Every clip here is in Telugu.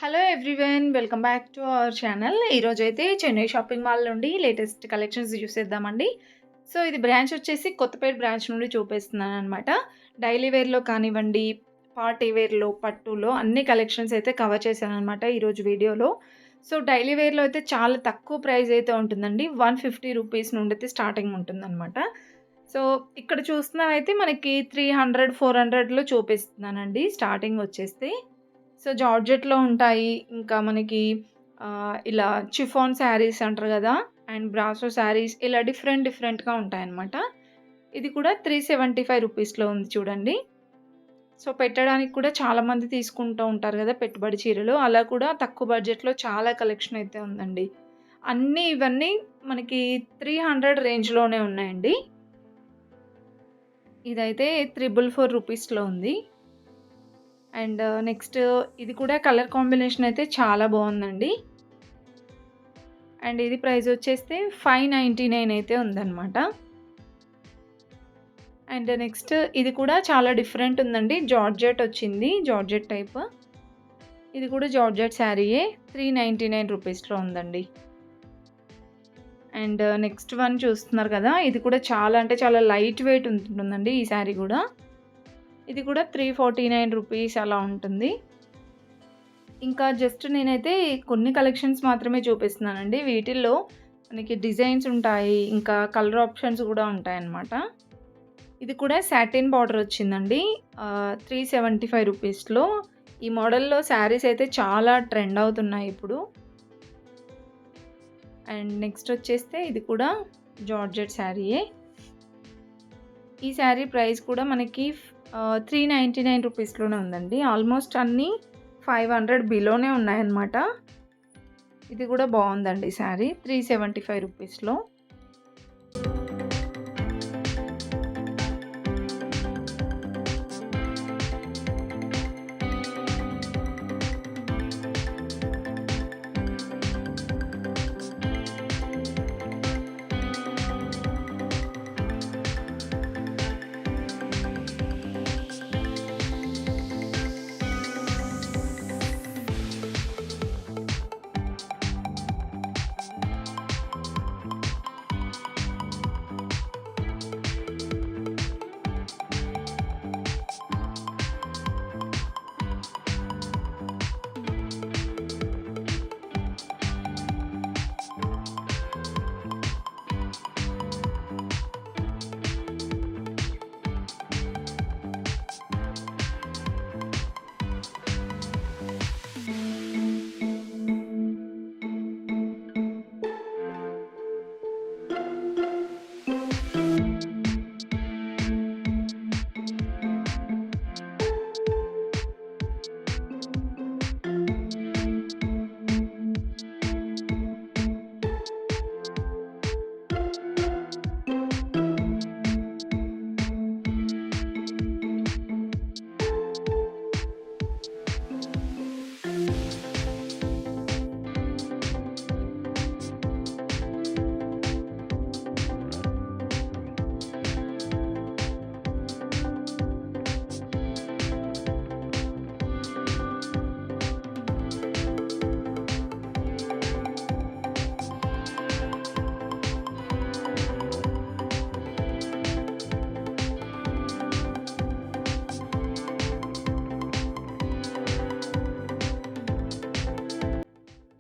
Hello everyone, welcome back to our channel. ఈరోజైతే చెన్నై షాపింగ్ మాల్ నుండి లేటెస్ట్ కలెక్షన్స్ చూసేద్దామండి. సో ఇది బ్రాంచ్ వచ్చేసి కొత్తపేట బ్రాంచ్ నుండి చూపిస్తున్నాను అనమాట. డైలీ వేర్లో కానివ్వండి, పార్టీ వేర్లో, పట్టులో అన్ని కలెక్షన్స్ అయితే కవర్ చేశాను అనమాట ఈరోజు వీడియోలో. సో డైలీ వేర్లో అయితే చాలా తక్కువ ప్రైస్ అయితే ఉంటుందండి. 150 రూపీస్ నుండి అయితే స్టార్టింగ్ ఉంటుందన్నమాట. సో ఇక్కడ చూస్తున్నవైతే మనకి 300, 400లో చూపిస్తున్నానండి స్టార్టింగ్ వచ్చేస్తే. సో జార్జెట్‌లో ఉంటాయి. ఇంకా మనకి ఇలా చిఫాన్ శారీస్ అంటారు గదా! అండ్ బ్రాసో శారీస్ ఇలా డిఫరెంట్‌గా ఉంటాయన్నమాట. ఇది కూడా 375 రూపీస్‌లో ఉంది చూడండి. సో పెట్టడానికి కూడా చాలామంది తీసుకుంటూ ఉంటారు గదా! పెట్టుబడి చీరలు. అలా కూడా తక్కువ బడ్జెట్‌లో చాలా కలెక్షన్ అయితే ఉందండి. ఇవన్నీ మనకి 300 రేంజ్‌లోనే ఉన్నాయండి. ఇదైతే 444 రూపీస్‌లో ఉంది. అండ్ నెక్స్ట్ ఇది కూడా కలర్ కాంబినేషన్ అయితే చాలా బాగుందండి. అండ్ ఇది ప్రైస్ వచ్చేస్తే 599 అయితే ఉందన్నమాట. అండ్ నెక్స్ట్ ఇది కూడా చాలా డిఫరెంట్ ఉందండి. జార్జెట్ వచ్చింది, జార్జెట్ టైప్. ఇది కూడా జార్జెట్ శారీయే, 399 రూపీస్లో ఉందండి. అండ్ నెక్స్ట్ వన్ చూస్తున్నారు కదా, ఇది కూడా చాలా అంటే చాలా లైట్ వెయిట్ ఉంటుందండి ఈ శారీ కూడా. ఇది కూడా 349 రూపీస్ అలా ఉంటుంది. ఇంకా జస్ట్ నేనైతే కొన్ని కలెక్షన్స్ మాత్రమే చూపిస్తున్నానండి. వీటిల్లో మనకి డిజైన్స్ ఉంటాయి, ఇంకా కలర్ ఆప్షన్స్ కూడా ఉంటాయన్నమాట. ఇది కూడా సాటిన్ బార్డర్ వచ్చిందండి. 375 రూపీస్లో. ఈ మోడల్లో శారీస్ అయితే చాలా ట్రెండ్ అవుతున్నాయి ఇప్పుడు. అండ్ నెక్స్ట్ వచ్చేస్తే ఇది కూడా జార్జెట్ శారీయే. ఈ శారీ ప్రైస్ కూడా మనకి 399 రూపీస్లోనే ఉందండి. ఆల్మోస్ట్ అన్నీ 500 బిలోనే ఉన్నాయన్నమాట. ఇది కూడా బాగుందండి శారీ, 375 రూపీస్లో.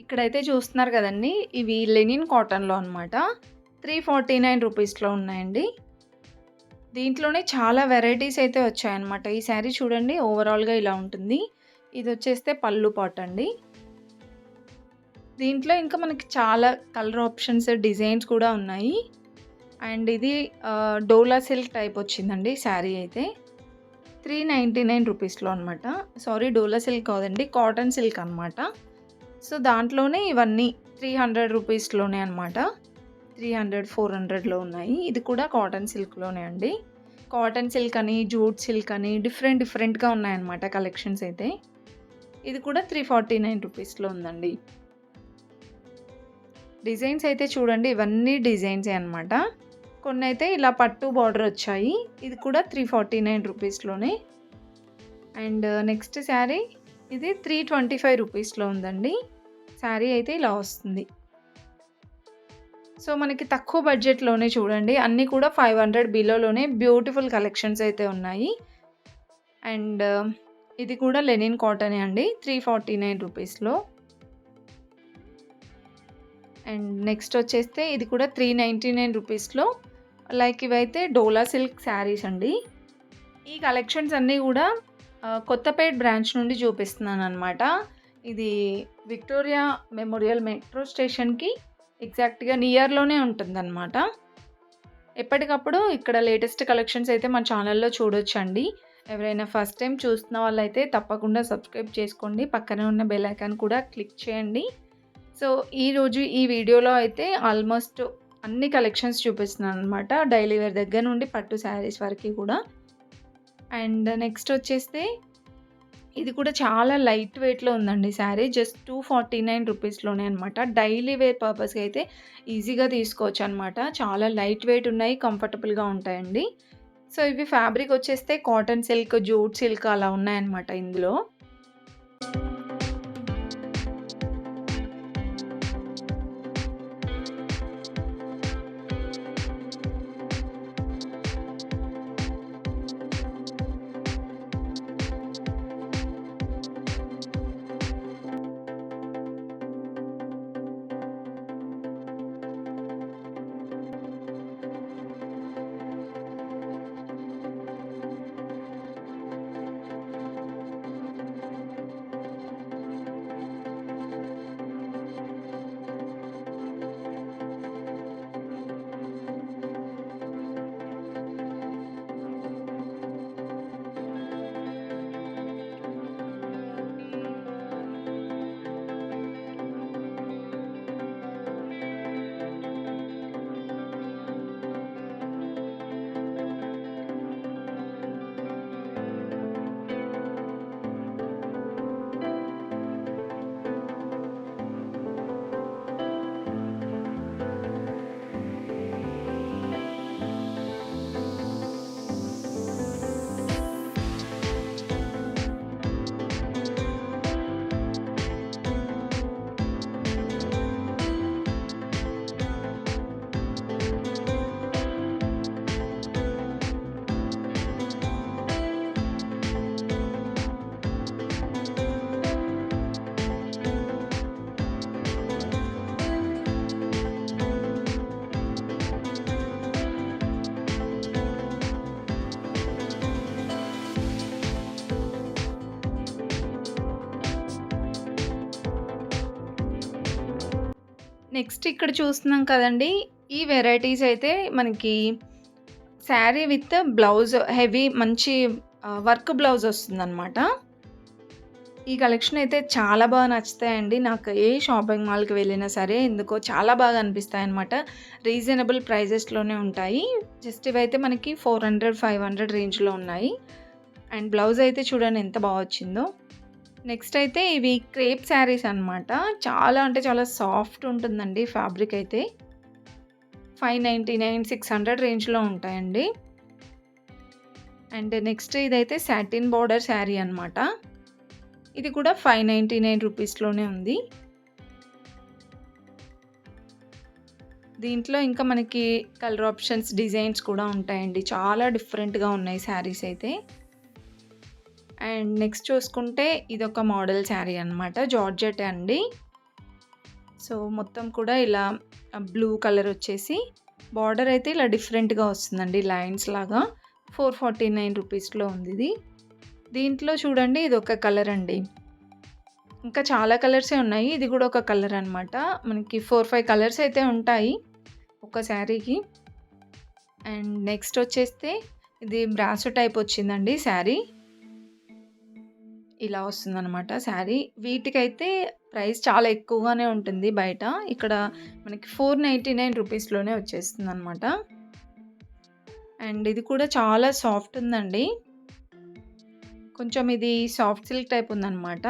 ఇక్కడైతే చూస్తున్నారు కదండి, ఇవి లెనిన్ కాటన్లో అనమాట. 349 రూపీస్లో ఉన్నాయండి. దీంట్లోనే చాలా వెరైటీస్ అయితే వచ్చాయన్నమాట. ఈ శారీ చూడండి, ఓవరాల్గా ఇలా ఉంటుంది. ఇది వచ్చేస్తే పళ్ళు పాట్ అండి. దీంట్లో ఇంకా మనకి చాలా కలర్ ఆప్షన్స్, డిజైన్స్ కూడా ఉన్నాయి. అండ్ ఇది డోలా సిల్క్ టైప్ వచ్చిందండి శారీ అయితే. 399 రూపీస్లో అనమాట. సారీ, డోలా సిల్క్ కాదండి, కాటన్ సిల్క్ అనమాట. సో దాంట్లోనే ఇవన్నీ 300 రూపీస్లోనే అనమాట. 300, 400లో ఉన్నాయి. ఇది కూడా కాటన్ సిల్క్లోనే అండి. కాటన్ సిల్క్ అని, జూట్ సిల్క్ అని డిఫరెంట్గా ఉన్నాయన్నమాట కలెక్షన్స్ అయితే. ఇది కూడా 349 రూపీస్లో ఉందండి. డిజైన్స్ అయితే చూడండి, ఇవన్నీ డిజైన్సే అనమాట. కొన్ని అయితే ఇలా పట్టు బార్డర్ వచ్చాయి. ఇది కూడా 349 రూపీస్లోనే. అండ్ నెక్స్ట్ శారీ ఇది 325 రూపీస్‌లో ఉందండి. శారీ అయితే ఇలా వస్తుంది. సో, మనకి తక్కువ బడ్జెట్‌లోనే చూడండి. అన్నీ కూడా 500 బిలోలోనే బ్యూటిఫుల్ కలెక్షన్స్ అయితే ఉన్నాయి. అండ్ ఇది కూడా లెనిన్ కాటనే అండి. 349 రూపీస్‌లో. అండ్ నెక్స్ట్ వచ్చేస్తే ఇది కూడా 399 రూపీస్‌లో. లైక్ ఇవైతే డోలా సిల్క్ శారీస్ అండి. ఈ కలెక్షన్స్ అన్నీ కూడా కొత్తపేట్ బ్రాంచ్ నుండి చూపిస్తున్నాననమాట. ఇది విక్టోరియా మెమోరియల్ మెట్రో స్టేషన్‌కి ఎగ్జాక్ట్‌గా నియర్‌లోనే ఉంటుందన్నమాట. ఎప్పటికప్పుడు ఇక్కడ లేటెస్ట్ కలెక్షన్స్ అయితే మన ఛానల్‌లో చూడొచ్చండి. ఎవరైనా ఫస్ట్ టైం చూస్తున్న వాళ్ళైతే తప్పకుండా సబ్స్క్రైబ్ చేసుకోండి. పక్కనే ఉన్న బెల్ ఐకాన్ కూడా క్లిక్ చేయండి. సో, ఈరోజు ఈ వీడియోలో అయితే ఆల్మోస్ట్ అన్ని కలెక్షన్స్ చూపిస్తున్నాననమాట. డైలీ వేర్ దగ్గర నుండి పట్టు శారీస్ వరకి కూడా. అండ్ నెక్స్ట్ వచ్చేస్తే ఇది కూడా చాలా లైట్ వెయిట్‌లో ఉందండి శారీ. జస్ట్ 249 రూపీస్‌లోనే అనమాట. డైలీ వేర్ పర్పస్‌కి అయితే ఈజీగా తీసుకోవచ్చనమాట. చాలా లైట్ వెయిట్ ఉన్నాయి. కంఫర్టబుల్‌గా ఉంటాయండి. సో, ఇవి ఫ్యాబ్రిక్ వచ్చేస్తే కాటన్ సిల్క్, జూట్ సిల్క్ అలా ఉన్నాయన్నమాట ఇందులో. నెక్స్ట్ ఇక్కడ చూస్తున్నాం కదండీ! ఈ వెరైటీస్ అయితే మనకి శారీ విత్ బ్లౌజ్ హెవీ మంచి వర్క్ బ్లౌజ్ వస్తుందనమాట. ఈ కలెక్షన్ అయితే చాలా బాగా నచ్చుతాయండి. నాకు ఏ షాపింగ్ మాల్‌కి వెళ్ళినా సరే ఎందుకో చాలా బాగా అనిపిస్తాయన్నమాట. రీజనబుల్ ప్రైజెస్‌లోనే ఉంటాయి. జస్ట్ ఇవైతే మనకి 400, 500 రేంజ్‌లో ఉన్నాయి. అండ్ బ్లౌజ్ అయితే చూడండి ఎంత బాగా వచ్చిందో. నెక్స్ట్ అయితే ఇవి క్రేప్ శారీస్ అనమాట. చాలా అంటే చాలా సాఫ్ట్ ఉంటుందండి ఫ్యాబ్రిక్ అయితే. 599, 600 రేంజ్‌లో ఉంటాయండి. అండ్ నెక్స్ట్ ఇదైతే సాటిన్ బోర్డర్ శారీ అనమాట. ఇది కూడా 599 రూపీస్‌లోనే ఉంది. దీంట్లో ఇంకా మనకి కలర్ ఆప్షన్స్, డిజైన్స్ కూడా ఉంటాయండి. చాలా డిఫరెంట్‌గా ఉన్నాయి శారీస్ అయితే. అండ్ నెక్స్ట్ చూసుకుంటే ఇదొక మోడల్ శారీ అనమాట. జార్జెట్ అండి. సో, మొత్తం కూడా ఇలా బ్లూ కలర్ వచ్చేసి బార్డర్ అయితే ఇలా డిఫరెంట్‌గా వస్తుందండి లైన్స్ లాగా. 449 రూపీస్‌లో ఉంది ఇది. దీంట్లో చూడండి ఇదొక కలర్ అండి. ఇంకా చాలా కలర్సే ఉన్నాయి. ఇది కూడా ఒక కలర్ అనమాట. మనకి 4, 5 కలర్స్ అయితే ఉంటాయి ఒక శారీకి. అండ్ నెక్స్ట్ వచ్చేస్తే ఇది బ్రాసో టైప్ వచ్చిందండి శారీ. ఇలా వస్తుందనమాట శారీ. వీటికైతే ప్రైస్ చాలా ఎక్కువగానే ఉంటుంది బయట. ఇక్కడ మనకి 499 రూపీస్‌లోనే వచ్చేస్తుందనమాట. అండ్ ఇది కూడా చాలా సాఫ్ట్ ఉందండి. కొంచెం ఇది సాఫ్ట్ సిల్క్ టైప్ ఉందనమాట.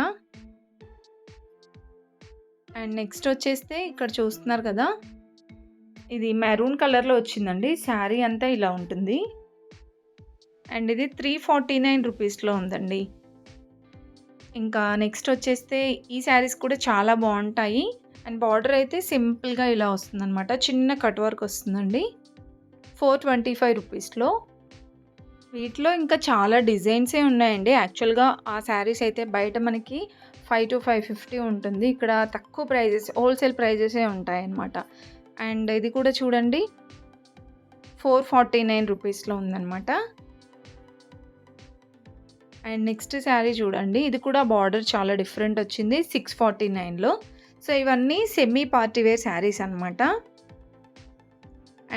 అండ్ నెక్స్ట్ వచ్చేస్తే ఇక్కడ చూస్తున్నారు కదా! ఇది మెరూన్ కలర్‌లో వచ్చిందండి. శారీ అంతా ఇలా ఉంటుంది. అండ్ ఇది 349 రూపీస్‌లో ఉందండి. ఇంకా నెక్స్ట్ వచ్చేస్తే ఈ శారీస్ కూడా చాలా బావుంటాయి. అండ్ బార్డర్ అయితే సింపుల్‌గా ఇలా వస్తుందనమాట. చిన్న కట్ వర్క్ వస్తుందండి. 425 రూపీస్‌లో. వీటిలో ఇంకా చాలా డిజైన్సే ఉన్నాయండి. యాక్చువల్‌గా ఆ శారీస్ అయితే బయట మనకి 5-550 ఉంటుంది. ఇక్కడ తక్కువ ప్రైజెస్ హోల్‌సేల్ ప్రైజెసే ఉంటాయన్నమాట. అండ్ ఇది కూడా చూడండి 449 రూపీస్‌లో ఉందన్నమాట. అండ్ నెక్స్ట్ శారీ చూడండి. ఇది కూడా బార్డర్ చాలా డిఫరెంట్ వచ్చింది 649లో. సో, ఇవన్నీ సెమీ పార్టీ వేర్ శారీస్ అనమాట.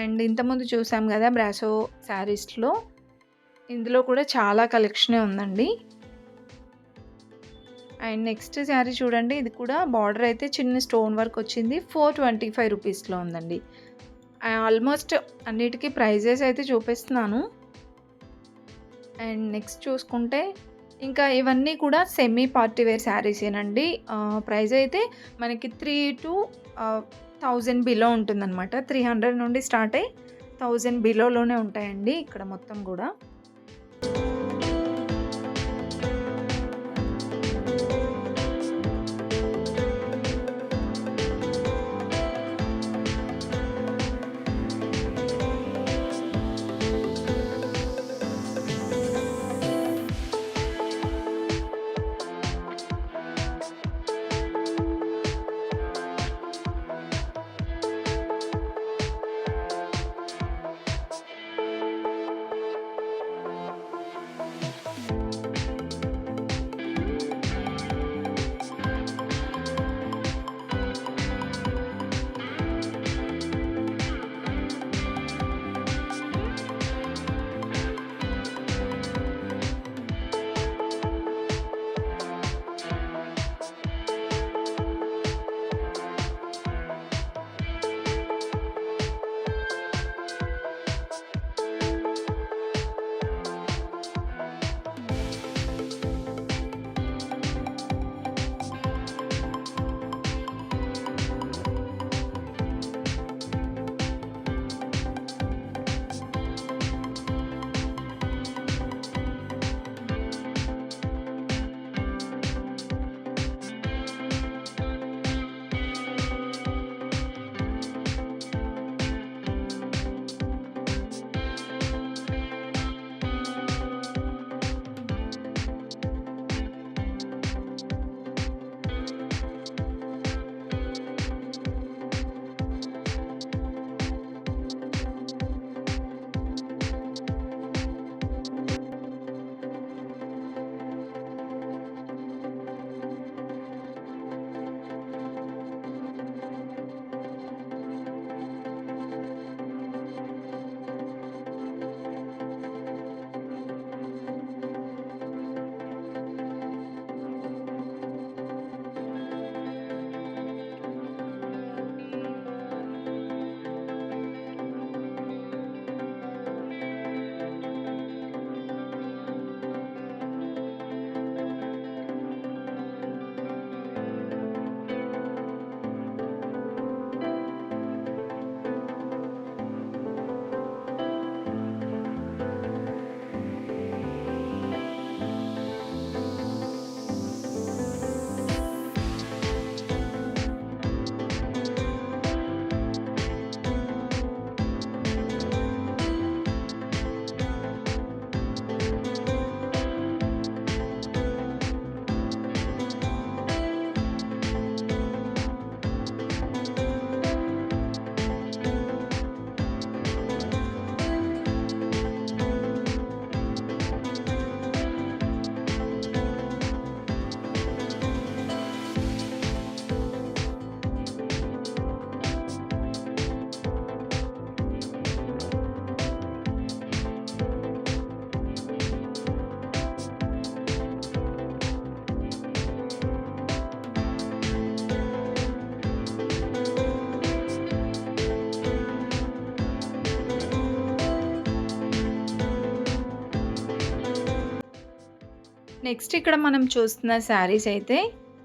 అండ్ ఇంతకుముందు చూసాం కదా బ్రాసో శారీస్‌లో. ఇందులో కూడా చాలా కలెక్షనే ఉందండి. అండ్ నెక్స్ట్ శారీ చూడండి. ఇది కూడా బార్డర్ అయితే చిన్న స్టోన్ వర్క్ వచ్చింది. 425 రూపీస్‌లో ఉందండి. ఆల్మోస్ట్ అన్నిటికి ప్రైజెస్ అయితే చూపిస్తున్నాను. అండ్ నెక్స్ట్ చూసుకుంటే ఇంకా ఇవన్నీ కూడా సెమీ పార్టీ వేర్ శారీసేనండి. ప్రైస్ అయితే మనకి 1000 బిలో ఉంటుందన్నమాట. 300 నుండి స్టార్ట్ అయ్యి 1000 బిలోలోనే ఉంటాయండి ఇక్కడ మొత్తం కూడా. నెక్స్ట్ ఇక్కడ మనం చూస్తున్న శారీస్ అయితే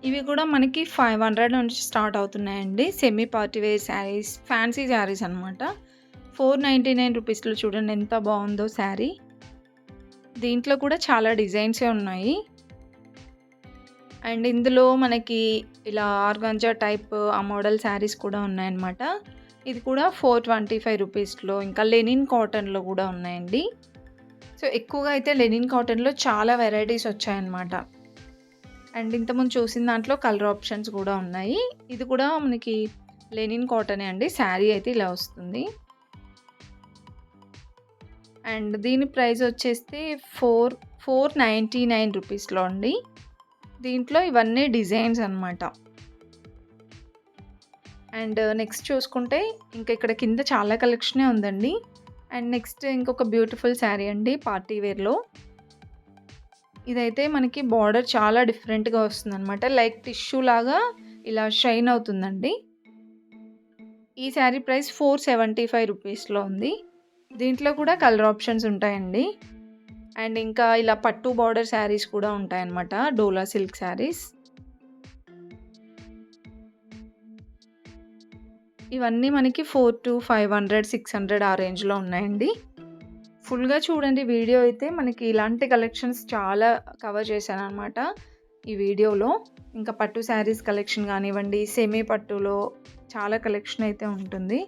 ఇవి కూడా మనకి 500 నుంచి స్టార్ట్ అవుతున్నాయండి. Semi party wear sarees, fancy sarees అనమాట. 499 రూపీస్లో చూడండి ఎంత బాగుందో శారీ. దీంట్లో కూడా చాలా డిజైన్సే ఉన్నాయి. అండ్ ఇందులో మనకి ఇలా ఆర్గాంజా టైప్ ఆ మోడల్ శారీస్ కూడా ఉన్నాయన్నమాట. ఇది కూడా 425 రూపీస్‌లో, ఇంకా లెనిన్ కాటన్‌లో కూడా ఉన్నాయండి. సో, ఎక్కువగా అయితే లెనిన్ కాటన్‌లో చాలా వెరైటీస్ వచ్చాయన్నమాట. అండ్ ఇంతకుముందు చూసిన దాంట్లో కలర్ ఆప్షన్స్ కూడా ఉన్నాయి. ఇది కూడా మనకి లెనిన్ కాటనే అండి. శారీ అయితే ఇలా వస్తుంది. అండ్ దీని ప్రైస్ వచ్చేస్తే 499 రూపీస్‌లో అండి. దీంట్లో ఇవన్నీ డిజైన్స్ అన్నమాట. అండ్ నెక్స్ట్ చూసుకుంటే ఇంకా ఇక్కడ కింద చాలా కలెక్షనే ఉందండి. అండ్ నెక్స్ట్ ఇంకొక బ్యూటిఫుల్ శారీ అండి పార్టీ వేర్‌లో. ఇదైతే మనకి బార్డర్ చాలా డిఫరెంట్‌గా వస్తుందన్నమాట. లైక్ టిష్యూ లాగా ఇలా షైన్ అవుతుందండి. ఈ శారీ ప్రైస్ 475 రూపీస్‌లో ఉంది. దీంట్లో కూడా కలర్ ఆప్షన్స్ ఉంటాయండి. అండ్ ఇంకా ఇలా పట్టు బార్డర్ శారీస్ కూడా ఉంటాయన్నమాట. డోలా సిల్క్ శారీస్. ఇవన్నీ మనకి 400-500, 600 ఆ రేంజ్‌లో ఉన్నాయండి. ఫుల్‌గా చూడండి వీడియో అయితే మనకి ఇలాంటి కలెక్షన్స్ చాలా కవర్ చేశాననమాట ఈ వీడియోలో. ఇంకా పట్టు శారీస్ కలెక్షన్ కానివ్వండి, సెమీ పట్టులో చాలా కలెక్షన్ అయితే ఉంటుంది.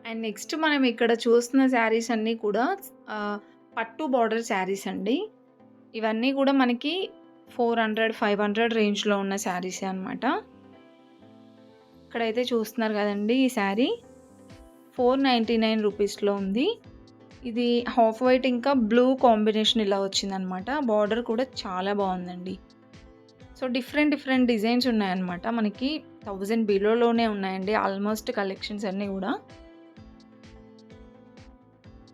అండ్ నెక్స్ట్ మనం ఇక్కడ చూస్తున్న శారీస్ అన్నీ కూడా పట్టు బార్డర్ శారీస్ అండి. ఇవన్నీ కూడా మనకి 400, 500 రేంజ్‌లో ఉన్న శారీసే అనమాట. ఇక్కడైతే చూస్తున్నారు కదండీ! ఈ శారీ 499 రూపీస్‌లో ఉంది. ఇది హాఫ్ వైట్ ఇంకా బ్లూ కాంబినేషన్ ఇలా వచ్చిందనమాట. బార్డర్ కూడా చాలా బావుందండి. సో, డిఫరెంట్ డిఫరెంట్ డిజైన్స్ ఉన్నాయన్నమాట. మనకి 1000 బిలోలోనే ఉన్నాయండి ఆల్మోస్ట్ కలెక్షన్స్ అన్నీ గూడా.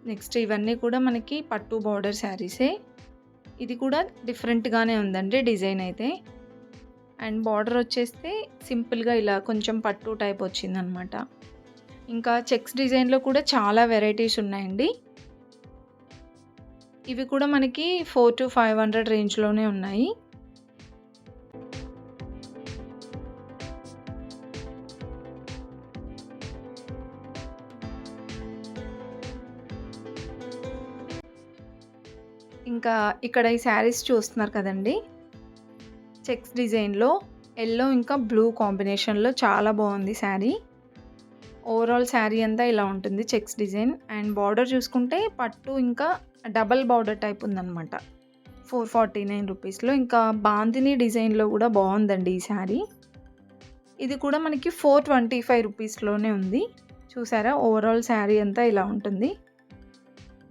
నెక్స్ట్ ఇవన్నీ కూడా మనకి పట్టు బార్డర్ శారీసే. ఇది కూడా డిఫరెంట్‌గానే ఉందండి డిజైన్ అయితే. అండ్ బార్డర్ వచ్చేస్తే సింపుల్‌గా ఇలా కొంచెం పట్టు టైప్ వచ్చిందనమాట. ఇంకా చెక్స్ డిజైన్‌లో కూడా చాలా వెరైటీస్ ఉన్నాయండి. ఇవి కూడా మనకి 400-500 రేంజ్‌లోనే ఉన్నాయి. ఇంకా ఇక్కడ ఈ శారీస్ చూస్తున్నారు కదండీ! చెక్స్ డిజైన్‌లో యెల్లో ఇంకా బ్లూ కాంబినేషన్‌లో చాలా బావుంది శారీ. ఓవరాల్ శారీ అంతా ఇలా ఉంటుంది చెక్స్ డిజైన్. అండ్ బార్డర్ చూసుకుంటే పట్టు ఇంకా డబల్ బార్డర్ టైప్ ఉందనమాట. 449 రూపీస్‌లో. ఇంకా బాందిని డిజైన్‌లో కూడా బావుందండి ఈ శారీ. ఇది కూడా మనకి 425 రూపీస్‌లోనే ఉంది. చూసారా? ఓవరాల్ శారీ అంతా ఇలా ఉంటుంది.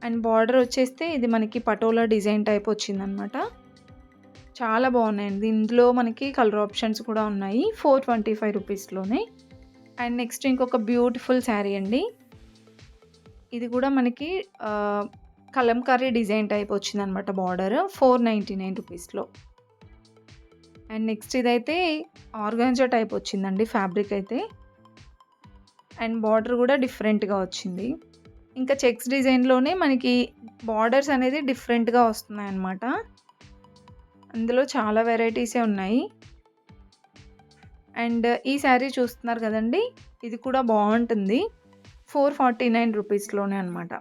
అండ్ బార్డర్ వచ్చేస్తే ఇది మనకి పటోలా డిజైన్ టైప్ వచ్చిందనమాట. చాలా బాగున్నాయండి. ఇందులో మనకి కలర్ ఆప్షన్స్ కూడా ఉన్నాయి. 425 రూపీస్‌లోనే. అండ్ నెక్స్ట్ ఇంకొక బ్యూటిఫుల్ శారీ అండి. ఇది కూడా మనకి కలంకారీ డిజైన్ టైప్ వచ్చిందనమాట బార్డర్. 499 రూపీస్‌లో. అండ్ నెక్స్ట్ ఇదైతే ఆర్గాంజా టైప్ వచ్చిందండి ఫ్యాబ్రిక్ అయితే. అండ్ బార్డర్ కూడా డిఫరెంట్‌గా వచ్చింది. ఇంకా చెక్స్ డిజైన్‌లోనే మనకి బార్డర్స్ అనేది డిఫరెంట్‌గా వస్తున్నాయన్నమాట. అందులో చాలా వెరైటీసే ఉన్నాయి. అండ్ ఈ శారీ చూస్తున్నారు కదండీ! ఇది కూడా బావుంటుంది. 449 రూపీస్‌లోనే అనమాట.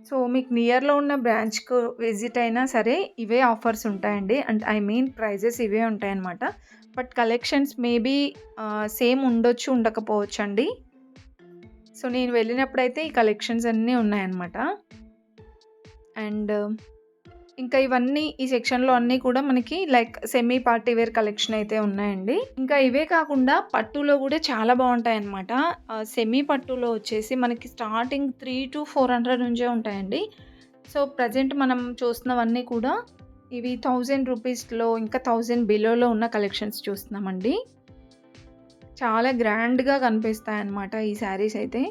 సో, మీకు నియర్‌లో ఉన్న బ్రాంచ్‌కు విజిట్ అయినా సరే ఇవే ఆఫర్స్ ఉంటాయండి. అండ్ ఐ మీన్ ప్రైజెస్ ఇవే ఉంటాయన్నమాట. బట్ కలెక్షన్స్ మేబీ సేమ్ ఉండొచ్చు, ఉండకపోవచ్చండి. సో, నేను వెళ్ళినప్పుడైతే ఈ కలెక్షన్స్ అన్నీ ఉన్నాయన్నమాట. అండ్ ఇంకా ఇవన్నీ ఈ సెక్షన్‌లో అన్నీ కూడా మనకి like semi party wear collection అయితే ఉన్నాయండి. ఇంకా ఇవే కాకుండా పట్టులో కూడా చాలా బావుంటాయన్నమాట. సెమీ పట్టులో వచ్చేసి మనకి స్టార్టింగ్ 300-400 నుంచే ఉంటాయండి. సో, ప్రెజెంట్ మనం చూస్తున్నవన్నీ కూడా ఇవి 1000 రూపీస్‌లో ఇంకా 1000 బిలోలో ఉన్న కలెక్షన్స్ చూస్తున్నామండి. చాలా గ్రాండ్‌గా కనిపిస్తాయన్నమాట ఈ శారీస్ అయితే.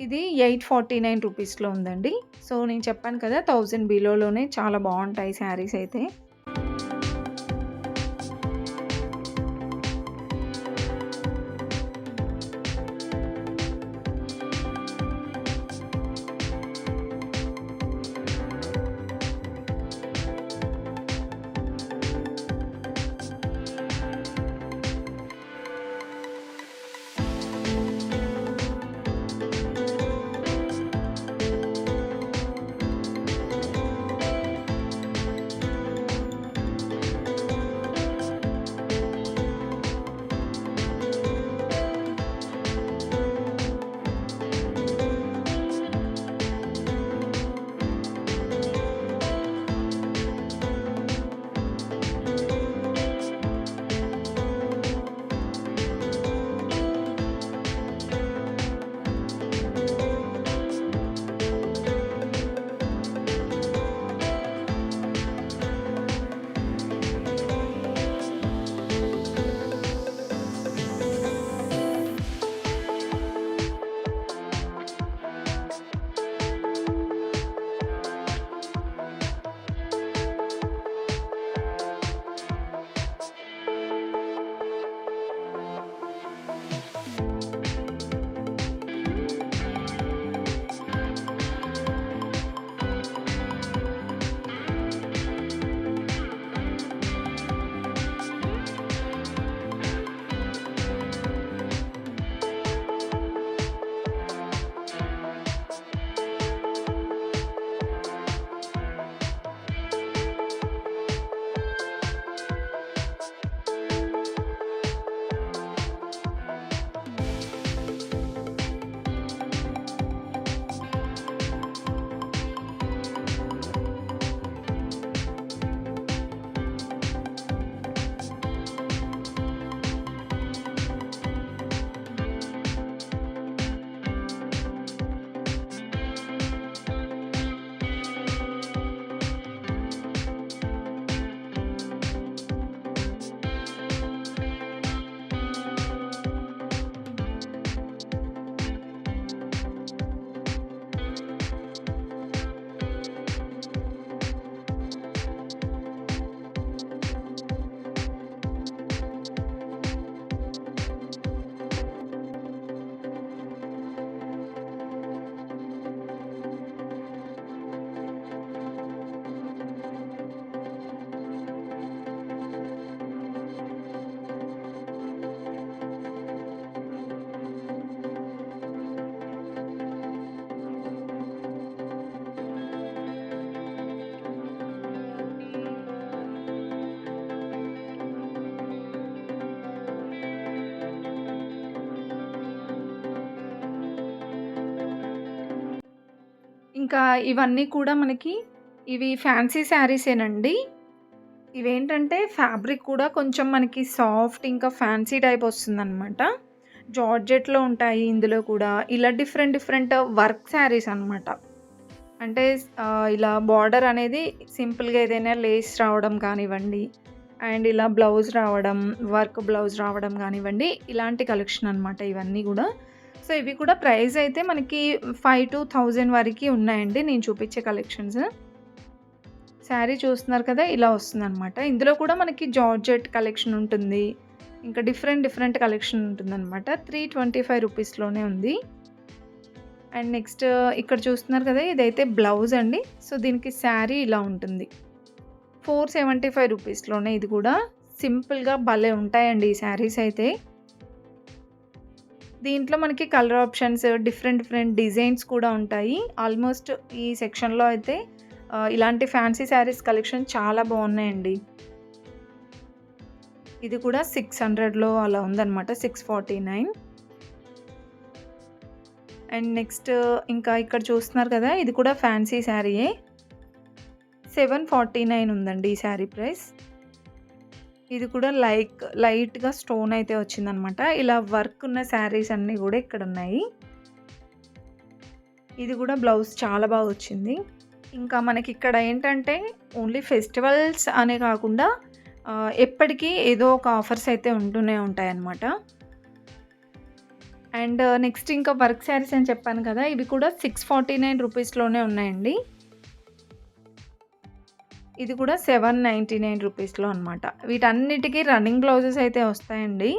ఇది 849 రూపీస్‌లో ఉందండి. సో, నేను చెప్పాను కదా 1000 బిలోలోనే చాలా బావుంటాయి శారీస్ అయితే. ఇంకా ఇవన్నీ కూడా మనకి ఇవి ఫ్యాన్సీ శారీసేనండి. ఇవేంటంటే ఫ్యాబ్రిక్ కూడా కొంచెం మనకి సాఫ్ట్ ఇంకా ఫ్యాన్సీ టైప్ వస్తుందనమాట. జార్జెట్‌లో ఉంటాయి ఇందులో కూడా. ఇలా డిఫరెంట్ డిఫరెంట్ వర్క్ శారీస్ అనమాట. అంటే ఇలా బార్డర్ అనేది సింపుల్‌గా ఏదైనా లేస్ రావడం కానివ్వండి, అండ్ ఇలా బ్లౌజ్ రావడం, వర్క్ బ్లౌజ్ రావడం గానివ్వండి, ఇలాంటి కలెక్షన్ అనమాట ఇవన్నీ గూడా. సో, ఇవి కూడా ప్రైస్ అయితే మనకి 5,000 వరకి ఉన్నాయండి నేను చూపించే కలెక్షన్స్. శారీ చూస్తున్నారు కదా! ఇలా వస్తుందనమాట. ఇందులో కూడా మనకి జార్జెట్ కలెక్షన్ ఉంటుంది. ఇంకా డిఫరెంట్ డిఫరెంట్ కలెక్షన్ ఉంటుందనమాట. 325 రూపీస్‌లోనే ఉంది. అండ్ నెక్స్ట్ ఇక్కడ చూస్తున్నారు కదా! ఇదైతే బ్లౌజ్ అండి. సో, దీనికి శారీ ఇలా ఉంటుంది. 475 రూపీస్‌లోనే ఇది కూడా. సింపుల్‌గా భలే ఉంటాయండి ఈ శారీస్ అయితే. దీంట్లో మనకి colour options, different different designs కూడా ఉంటాయి. ఆల్మోస్ట్ ఈ సెక్షన్‌లో అయితే ఇలాంటి ఫ్యాన్సీ శారీస్ కలెక్షన్ చాలా బాగున్నాయండి. ఇది కూడా 600లో అలా ఉందన్నమాట. 649. అండ్ నెక్స్ట్ ఇంకా ఇక్కడ చూస్తున్నారు కదా! ఇది కూడా ఫ్యాన్సీ శారీయే. 749 ఉందండి ఈ శారీ ప్రైస్. ఇది కూడా లైట్‌గా స్టోన్ అయితే వచ్చిందనమాట. ఇలా వర్క్ ఉన్న శారీస్ అన్నీ కూడా ఇక్కడ ఉన్నాయి. ఇది కూడా బ్లౌజ్ చాలా బాగా వచ్చింది. ఇంకా మనకి ఇక్కడ ఏంటంటే ఓన్లీ ఫెస్టివల్స్ అనే కాకుండా ఎప్పటికీ ఏదో ఒక ఆఫర్స్ అయితే ఉంటూనే ఉంటాయన్నమాట. అండ్ నెక్స్ట్ ఇంకా వర్క్ శారీస్ అని చెప్పాను కదా! ఇవి కూడా 649 రూపీస్‌లోనే ఉన్నాయండి. ఇది కూడా 799 రూపీస్‌లో అనమాట. వీటన్నిటికి రన్నింగ్ బ్లౌజెస్ అయితే వస్తాయండి.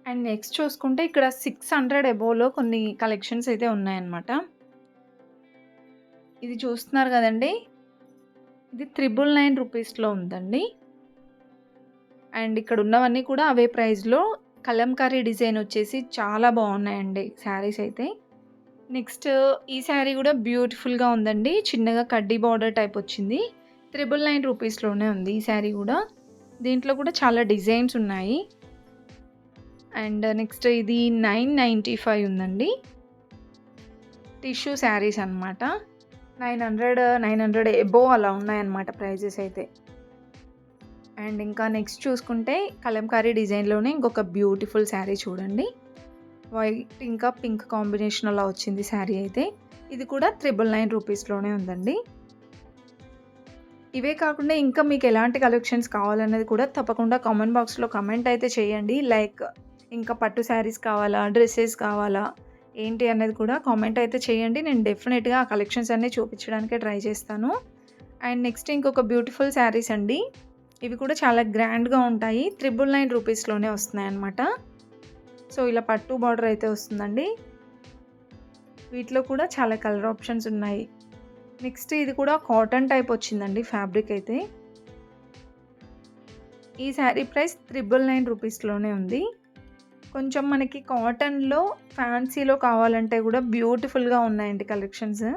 అండ్ నెక్స్ట్ చూసుకుంటే ఇక్కడ 600 అబోవ్‌లో కొన్ని కలెక్షన్స్ అయితే ఉన్నాయన్నమాట. ఇది చూస్తున్నారు గదండీ! ఇది 999 రూపీస్‌లో ఉందండి. అండ్ ఇక్కడ ఉన్నవన్నీ కూడా అవే ప్రైస్‌లో కలంకారీ డిజైన్ వచ్చేసి చాలా బాగున్నాయండి శారీస్ అయితే. నెక్స్ట్ ఈ శారీ గూడా బ్యూటిఫుల్‌గా ఉందండి. చిన్నగా కడ్డీ బార్డర్ టైప్ వచ్చింది. 999 రూపీస్‌లోనే ఉంది ఈ శారీ గూడా. దీంట్లో కూడా చాలా డిజైన్స్ ఉన్నాయి. అండ్ నెక్స్ట్ ఇది 995 ఉందండి. టిష్యూ శారీస్ అన్నమాట. 900 అబోవ్ అలా ఉన్నాయన్నమాట ప్రైజెస్ అయితే. అండ్ ఇంకా నెక్స్ట్ చూసుకుంటే కలంకారీ డిజైన్‌లోనే ఇంకొక బ్యూటిఫుల్ శారీ చూడండి. వైట్ ఇంకా పింక్ కాంబినేషన్ అలా వచ్చింది శారీ అయితే. ఇది కూడా 999 రూపీస్‌లోనే ఉందండి. ఇవే కాకుండా ఇంకా మీకు ఎలాంటి కలెక్షన్స్ కావాలన్నది కూడా తప్పకుండా కామెంట్ బాక్స్‌లో కామెంట్ అయితే చేయండి. లైక్ ఇంకా పట్టు శారీస్ కావాలా? డ్రెసెస్ కావాలా? ఏంటి అనేది కూడా కామెంట్ అయితే చేయండి. నేను డెఫినెట్‌గా ఆ కలెక్షన్స్ అన్నీ చూపించడానికే ట్రై చేస్తాను. అండ్ నెక్స్ట్ ఇంకొక బ్యూటిఫుల్ శారీస్ అండి. ఇవి కూడా చాలా గ్రాండ్‌గా ఉంటాయి. 999 రూపీస్‌లోనే వస్తున్నాయన్నమాట. సో, ఇలా పట్టు బార్డర్ అయితే వస్తుందండి. వీటిలో కూడా చాలా కలర్ ఆప్షన్స్ ఉన్నాయి. నెక్స్ట్ ఇది కూడా కాటన్ టైప్ వచ్చిందండి ఫ్యాబ్రిక్ అయితే. ఈ శారీ ప్రైస్ 999 రూపీస్‌లోనే ఉంది. కొంచెం మనకి కాటన్‌లో ఫ్యాన్సీలో కావాలంటే కూడా బ్యూటిఫుల్‌గా ఉన్నాయండి కలెక్షన్స్.